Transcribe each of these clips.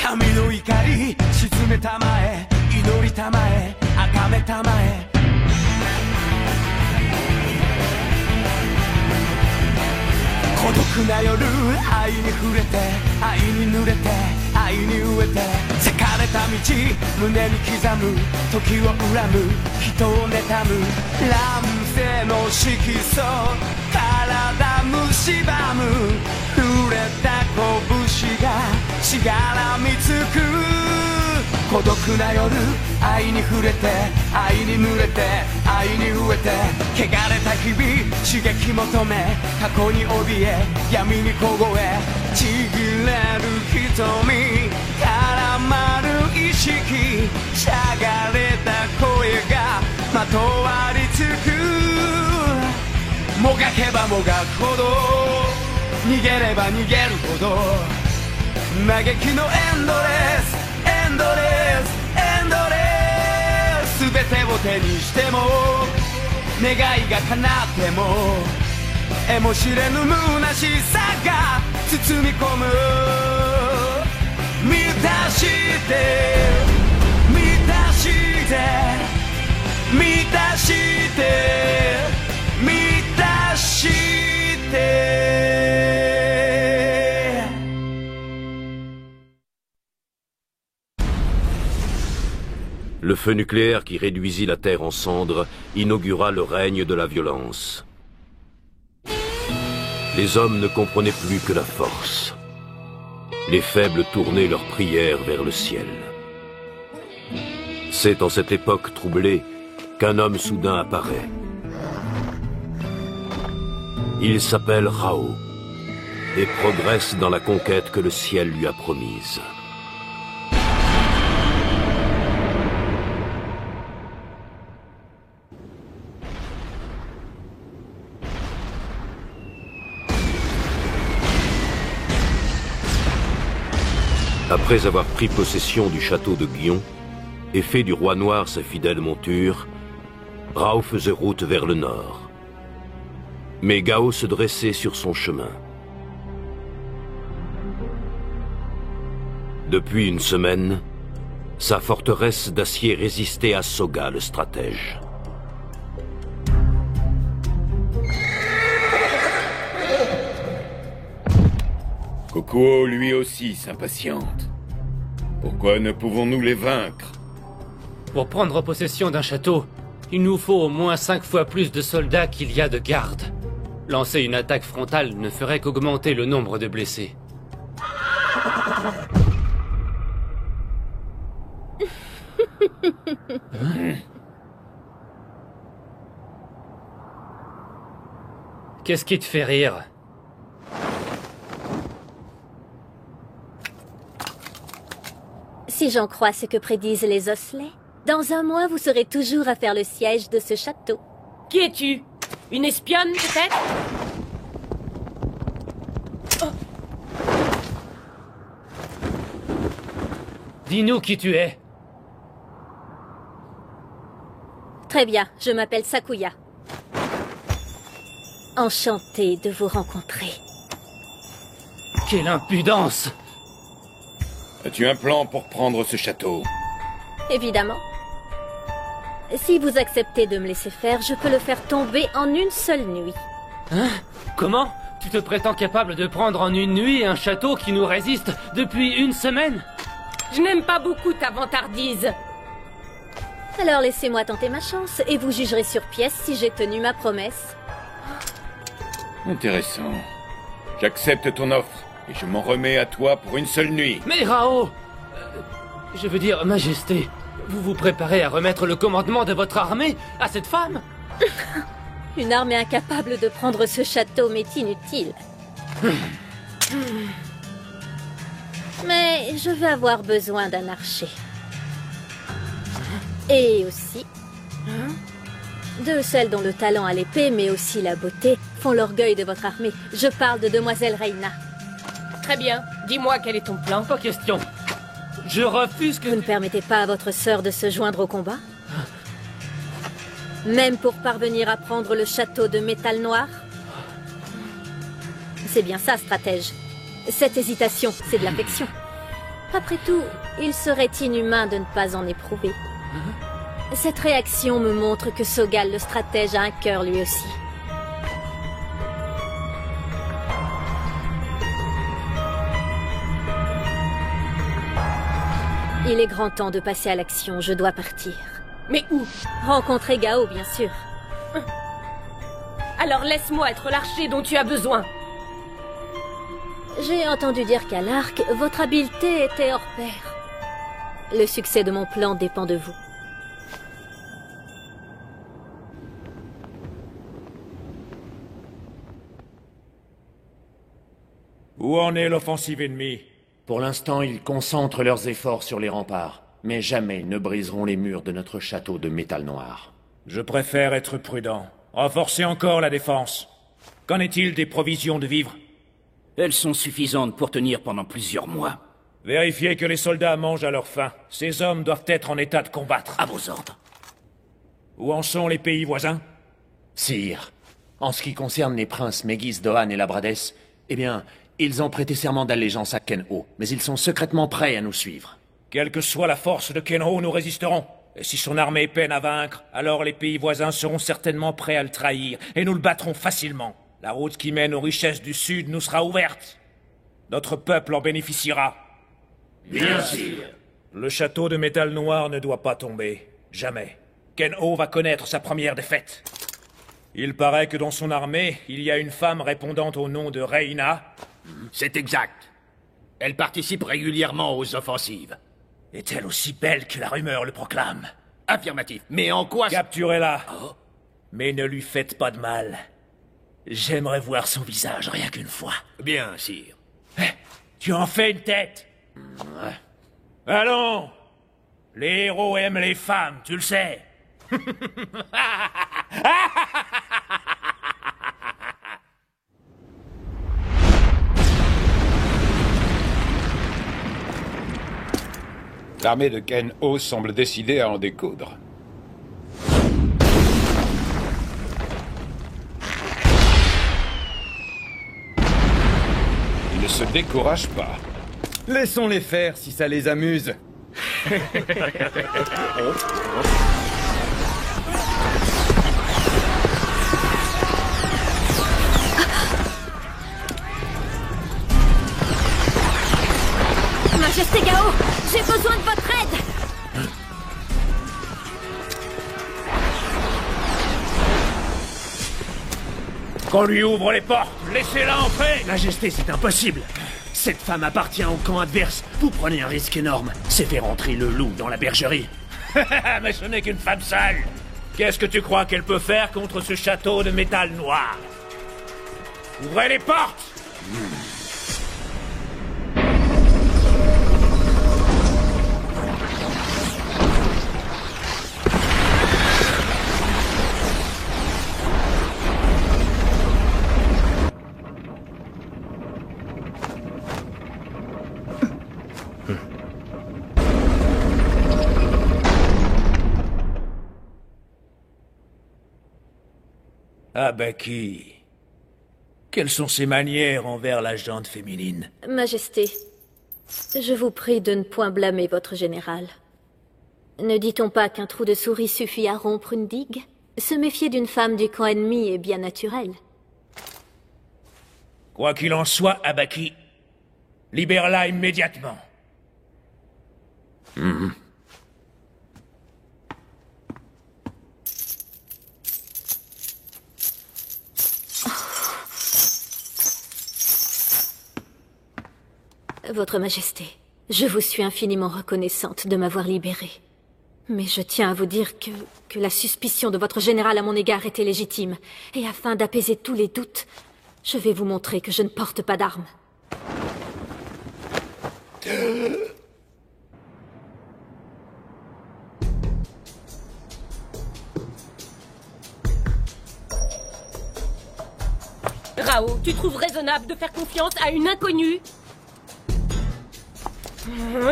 神の怒り沈めたまえ祈りたまえ崇めたまえ孤独な夜愛に触れて愛に濡れて愛に飢えて裂かれた道胸に刻む時を恨む人を妬む乱世の色素体蝕む触れた拳がしがらみつく孤独な夜愛に触れて愛に濡れて愛に飢えて汚れた日々刺激求め過去に怯え闇に凍えちぎれる瞳絡まる意識しゃがれた声がまとわりつくもがけばもがくほど逃げれば逃げるほど嘆きのエンドレスエンドレスエンドレス全てを手にしても願いが叶っても得も知れぬ虚しさが包み込む満たして満たして満たして満たしてLe feu nucléaire qui réduisit la Terre en cendres inaugura le règne de la violence. Les hommes ne comprenaient plus que la force. Les faibles tournaient leurs prières vers le ciel. C'est en cette époque troublée qu'un homme soudain apparaît. Il s'appelle Rao et progresse dans la conquête que le ciel lui a promise. Après avoir pris possession du château de Gion et fait du roi noir sa fidèle monture, Rao faisait route vers le nord. Mais Gao se dressait sur son chemin. Depuis une semaine, sa forteresse d'acier résistait à Soga, le stratège. Kokuo, lui aussi, s'impatiente. Pourquoi ne pouvons-nous les vaincre? Pour prendre possession d'un château, il nous faut au moins 5 fois plus de soldats qu'il y a de gardes. Lancer une attaque frontale ne ferait qu'augmenter le nombre de blessés. Qu'est-ce qui te fait rire? Si j'en crois ce que prédisent les osselets, dans un mois vous serez toujours à faire le siège de ce château. Qui es-tu? Une espionne, peut-être? Oh. Dis-nous qui tu es. Très bien, je m'appelle Sakuya. Enchantée de vous rencontrer. Quelle impudence! As-tu un plan pour prendre ce château? Évidemment. Si vous acceptez de me laisser faire, je peux le faire tomber en une seule nuit. Hein? Comment? Tu te prétends capable de prendre en une nuit un château qui nous résiste depuis une semaine? Je n'aime pas beaucoup ta vantardise. Alors laissez-moi tenter ma chance et vous jugerez sur pièce si j'ai tenu ma promesse. Intéressant. J'accepte ton offre et je m'en remets à toi pour une seule nuit. Mais Rao, je veux dire, Majesté, vous vous préparez à remettre le commandement de votre armée à cette femme? Une armée incapable de prendre ce château m'est inutile. Mais je vais avoir besoin d'un archer. Et aussi de celles dont le talent à l'épée, mais aussi la beauté, font l'orgueil de votre armée. Je parle de Demoiselle Reina. Très bien. Dis-moi quel est ton plan. Pas question. Je refuse que... Vous ne permettez pas à votre sœur de se joindre au combat? Même pour parvenir à prendre le château de métal noir? C'est bien ça, stratège. Cette hésitation, c'est de l'affection. Après tout, il serait inhumain de ne pas en éprouver. Cette réaction me montre que Sogal le stratège a un cœur lui aussi. Il est grand temps de passer à l'action, je dois partir. Mais où? Rencontrer Gao, bien sûr. Alors laisse-moi être l'archer dont tu as besoin. J'ai entendu dire qu'à l'arc, votre habileté était hors pair. Le succès de mon plan dépend de vous. Où en est l'offensive ennemie? Pour l'instant, ils concentrent leurs efforts sur les remparts, mais jamais ils ne briseront les murs de notre château de métal noir. Je préfère être prudent. Renforcez encore la défense. Qu'en est-il des provisions de vivres? Elles sont suffisantes pour tenir pendant plusieurs mois. Vérifiez que les soldats mangent à leur faim. Ces hommes doivent être en état de combattre. À vos ordres. Où en sont les pays voisins? Sire, en ce qui concerne les princes Megis, Dohan et Labrades, eh bien, ils ont prêté serment d'allégeance à Ken-Ho, mais ils sont secrètement prêts à nous suivre. Quelle que soit la force de Ken-Ho, nous résisterons. Et si son armée peine à vaincre, alors les pays voisins seront certainement prêts à le trahir, et nous le battrons facilement. La route qui mène aux richesses du Sud nous sera ouverte. Notre peuple en bénéficiera. Bien sûr. Le château de métal noir ne doit pas tomber. Jamais. Ken-Ho va connaître sa première défaite. Il paraît que dans son armée, il y a une femme répondant au nom de Reina. C'est exact. Elle participe régulièrement aux offensives. Est-elle aussi belle que la rumeur le proclame? Affirmatif. Mais en quoi... Capturez-la. Mais ne lui faites pas de mal. J'aimerais voir son visage rien qu'une fois. Bien, sire. Tu en fais une tête? Allons! Les héros aiment les femmes, tu le sais. L'armée de Ken-Ho semble décidée à en découdre. Ils ne se découragent pas. Laissons-les faire si ça les amuse. Majesté Gao, j'ai besoin de votre aide. Qu'on lui ouvre les portes, laissez-la entrer. Majesté, c'est impossible. Cette femme appartient au camp adverse. Vous prenez un risque énorme. C'est faire entrer le loup dans la bergerie. Mais ce n'est qu'une femme sale. Qu'est-ce que tu crois qu'elle peut faire contre ce château de métal noir? Ouvrez les portes! Abaki. Quelles sont ses manières envers la gente féminine? Majesté, je vous prie de ne point blâmer votre général. Ne dit-on pas qu'un trou de souris suffit à rompre une digue? Se méfier d'une femme du camp ennemi est bien naturel. Quoi qu'il en soit, Abaki, libère-la immédiatement. Votre Majesté, je vous suis infiniment reconnaissante de m'avoir libérée. Mais je tiens à vous dire que la suspicion de votre général à mon égard était légitime. Et afin d'apaiser tous les doutes, je vais vous montrer que je ne porte pas d'armes. Rao, tu trouves raisonnable de faire confiance à une inconnue?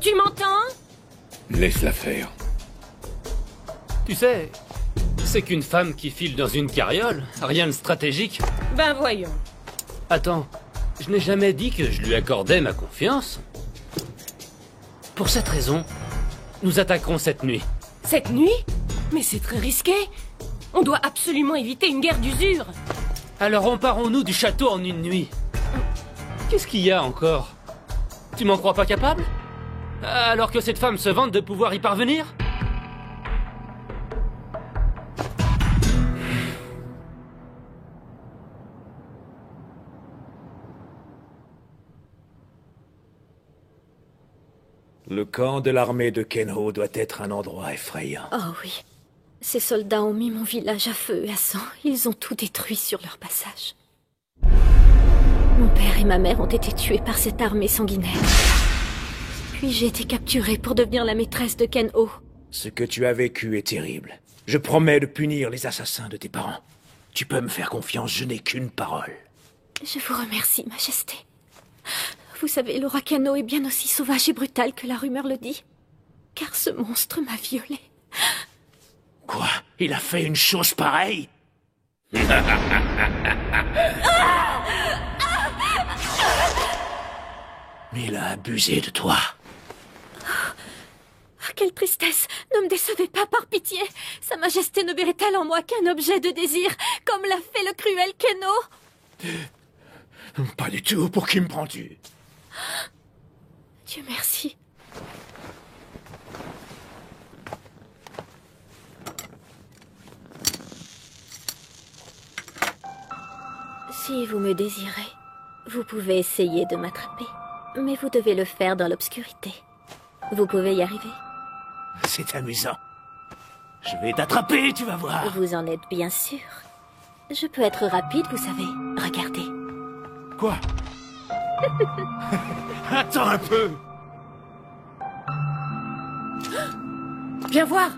Tu m'entends? Laisse-la faire. Tu sais, c'est qu'une femme qui file dans une carriole, rien de stratégique. Ben voyons. Attends, je n'ai jamais dit que je lui accordais ma confiance. Pour cette raison, nous attaquerons cette nuit. Cette nuit? Mais c'est très risqué. On doit absolument éviter une guerre d'usure. Alors emparons-nous du château en une nuit. Qu'est-ce qu'il y a encore? Tu m'en crois pas capable? Alors que cette femme se vante de pouvoir y parvenir? Le camp de l'armée de Kenho doit être un endroit effrayant. Oh oui. Ces soldats ont mis mon village à feu et à sang. Ils ont tout détruit sur leur passage. Mon père et ma mère ont été tués par cette armée sanguinaire. Puis j'ai été capturée pour devenir la maîtresse de Kenho. Ce que tu as vécu est terrible. Je promets de punir les assassins de tes parents. Tu peux me faire confiance, je n'ai qu'une parole. Je vous remercie, Majesté. Vous savez, le roi Kenho est bien aussi sauvage et brutal que la rumeur le dit. Car ce monstre m'a violée. Quoi? Il a fait une chose pareille? Mais il a abusé de toi. Oh, quelle tristesse! Ne me décevez pas, par pitié! Sa Majesté ne verrait-elle en moi qu'un objet de désir, comme l'a fait le cruel Kenho? Pas du tout, pour qui me prends-tu? Dieu merci. Si vous me désirez, vous pouvez essayer de m'attraper. Mais vous devez le faire dans l'obscurité. Vous pouvez y arriver? C'est amusant. Je vais t'attraper, tu vas voir. Vous en êtes bien sûr. Je peux être rapide, vous savez. Regardez. Quoi? Attends un peu. Viens voir.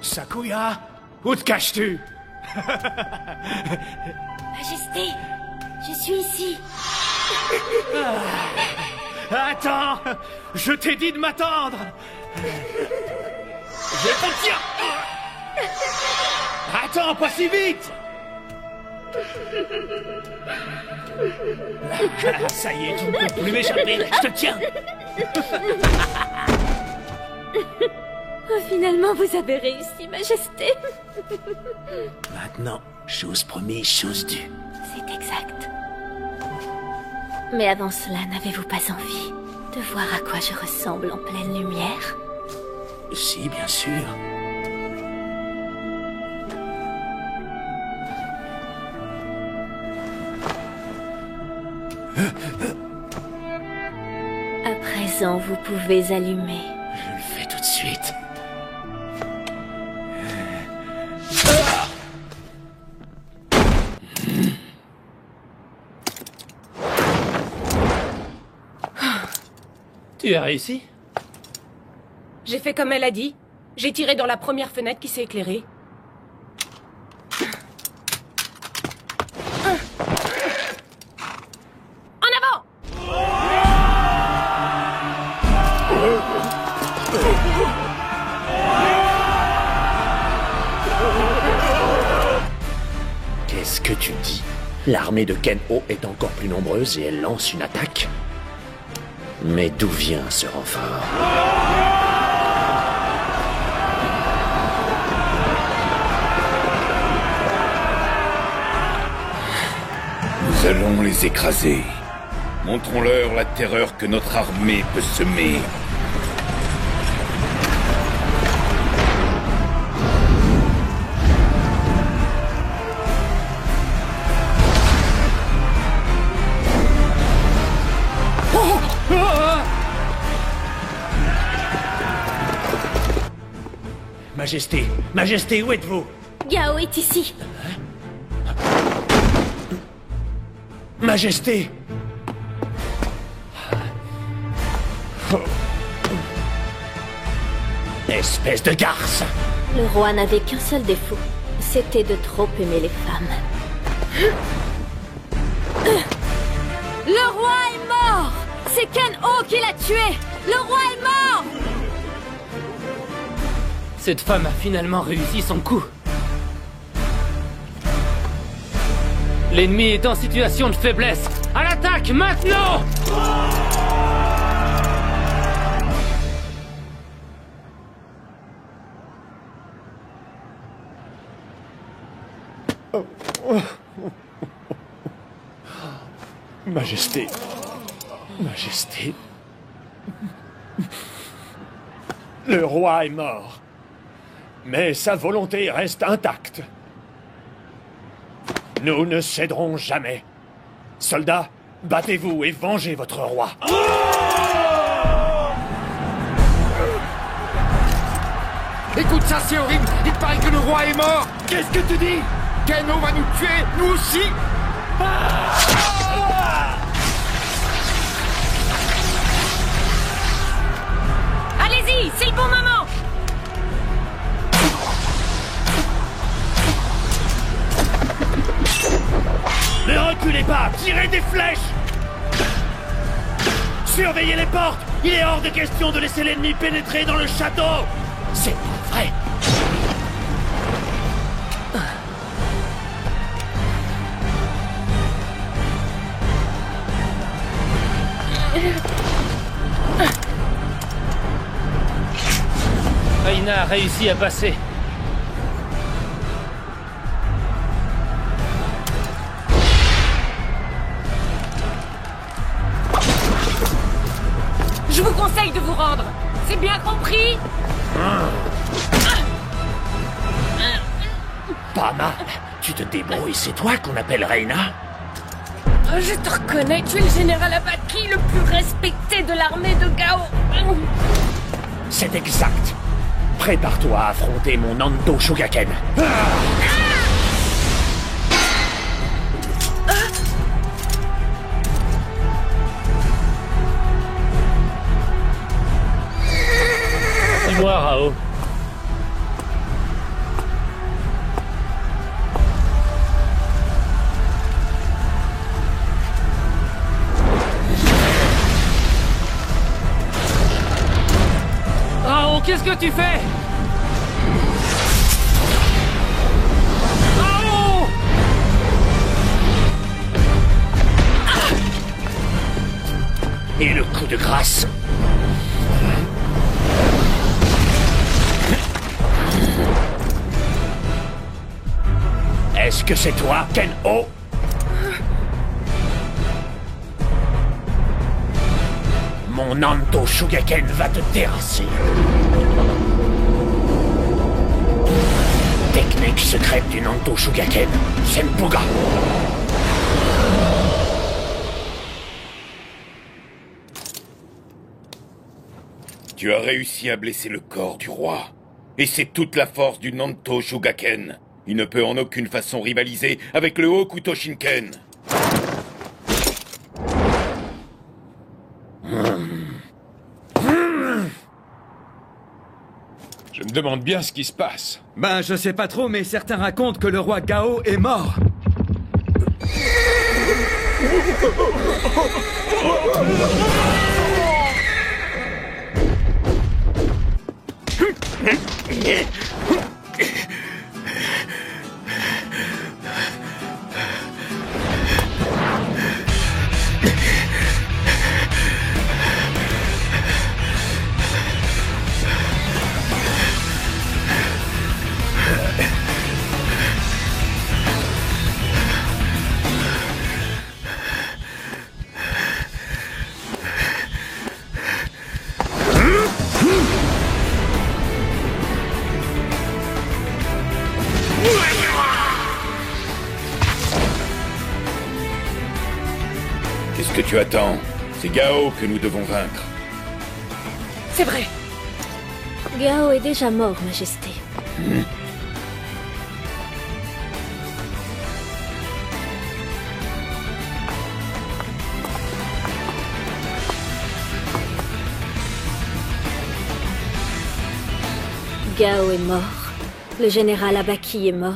Sakuya, où te caches-tu? Majesté, je suis ici. Attends, je t'ai dit de m'attendre. Je te tiens. Attends, pas si vite. Ça y est, tu ne peux plus m'échapper. Je te tiens. Oh, finalement, vous avez réussi, Majesté. Maintenant, chose promise, chose due. C'est exact. Mais avant cela, n'avez-vous pas envie de voir à quoi je ressemble en pleine lumière? Si, bien sûr. À présent, vous pouvez allumer. Je le fais tout de suite. Tu as réussi? J'ai fait comme elle a dit. J'ai tiré dans la première fenêtre qui s'est éclairée. En avant! Qu'est-ce que tu dis? L'armée de Kenho est encore plus nombreuse et elle lance une attaque? Mais d'où vient ce renfort? Nous allons les écraser. Montrons-leur la terreur que notre armée peut semer. Majesté, Majesté, où êtes-vous? Gao est ici. Majesté! Espèce de garce! Le roi n'avait qu'un seul défaut, C'était de trop aimer les femmes. Le roi est mort! C'est Ken-Oh qui l'a tué! Le roi est mort! Cette femme a finalement réussi son coup. L'ennemi est en situation de faiblesse. À l'attaque, maintenant! Majesté. Majesté. Le roi est mort. Mais sa volonté reste intacte. Nous ne céderons jamais. Soldats, battez-vous et vengez votre roi. Écoute ça, c'est horrible. Il paraît que le roi est mort. Qu'est-ce que tu dis? Ken-Oh va nous tuer, nous aussi. Allez-y, c'est le bon moment. Ne reculez pas, tirez des flèches. Surveillez les portes. Il est hors de question de laisser l'ennemi pénétrer dans le château. C'est pas vrai. Reyna a réussi à passer. Je vous conseille de vous rendre. C'est bien compris? Pas mal. Tu te débrouilles, c'est toi qu'on appelle Reyna? Je te reconnais, tu es le général Abaki, le plus respecté de l'armée de Gao. C'est exact. Prépare-toi à affronter mon Nanto Shogaken. Dis-moi, Rao. Rao, qu'est-ce que tu fais? Rao! Et le coup de grâce. Est-ce que c'est toi, Ken-Oh? Mon Nanto Shogaken va te terrasser. Technique secrète du Nanto Shogaken, Senpuga. Tu as réussi à blesser le corps du roi. Et c'est toute la force du Nanto Shogaken. Il ne peut en aucune façon rivaliser avec le Hokuto Shinken. Je me demande bien ce qui se passe. Ben, je sais pas trop, mais certains racontent que le roi Gao est mort. Qu'est-ce que tu attends? C'est Gao que nous devons vaincre. C'est vrai. Gao est déjà mort, Majesté. Gao est mort. Le général Abaki est mort.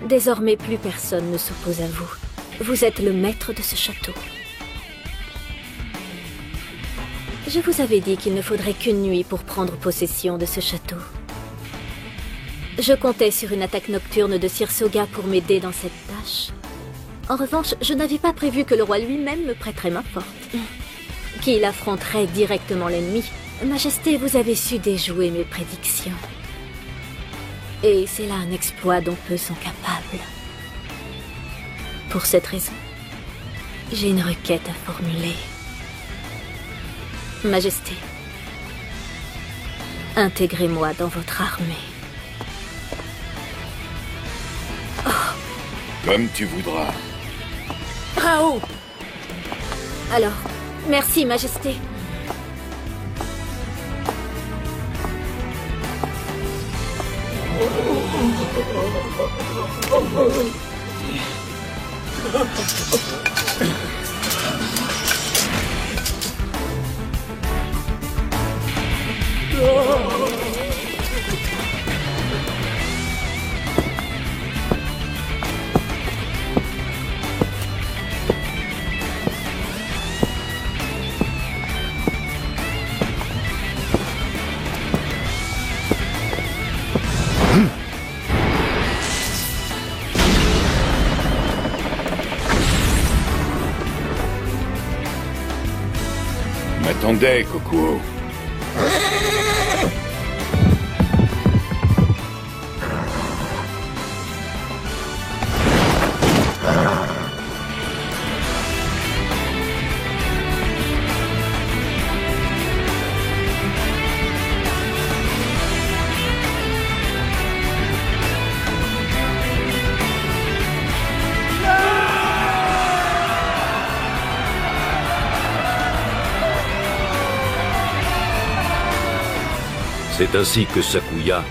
Désormais, plus personne ne s'oppose à vous. Vous êtes le maître de ce château. Je vous avais dit qu'il ne faudrait qu'une nuit pour prendre possession de ce château. Je comptais sur une attaque nocturne de Sir Soga pour m'aider dans cette tâche. En revanche, je n'avais pas prévu que le roi lui-même me prêterait main forte. Qu'il affronterait directement l'ennemi. Majesté, vous avez su déjouer mes prédictions. Et c'est là un exploit dont peu sont capables. Pour cette raison, j'ai une requête à formuler. Majesté, intégrez-moi dans votre armée. Comme tu voudras. Rao! Alors, merci, Majesté. M'attendais, Kokuo. C'est ainsi que Sakuya,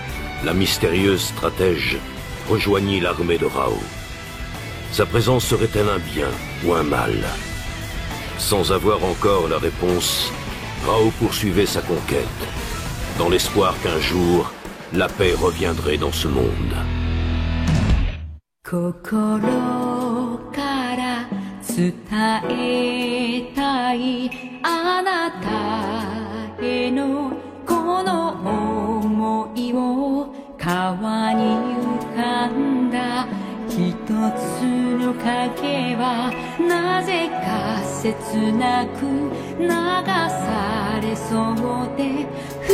la mystérieuse stratège, rejoignit l'armée de Rao. Sa présence serait-elle un bien ou un mal? Sans avoir encore la réponse, Rao poursuivait sa conquête, dans l'espoir qu'un jour, la paix reviendrait dans ce monde. 心から伝えたいあなたへのこの想いを川に浮かんだ一つの影はなぜか切なく流されそうで二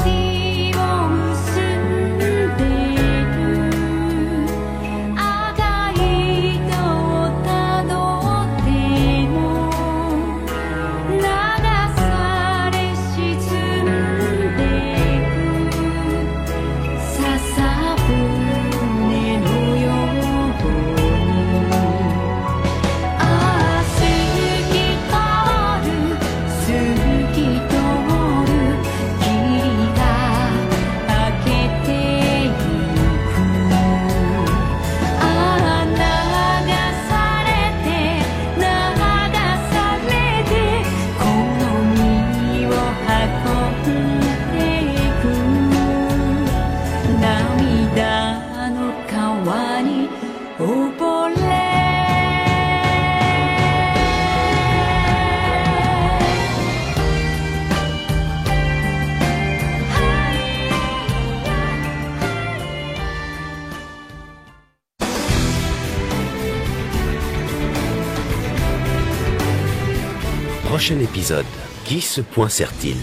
人を結んでる赤い糸をたどっても流され沈んでく笹舟のようにああ透き通る透き通る霧が明けてゆくああ流されて流されてこの身を運んでいく涙の川に溺れProchain épisode. Qui se pointsert-il ?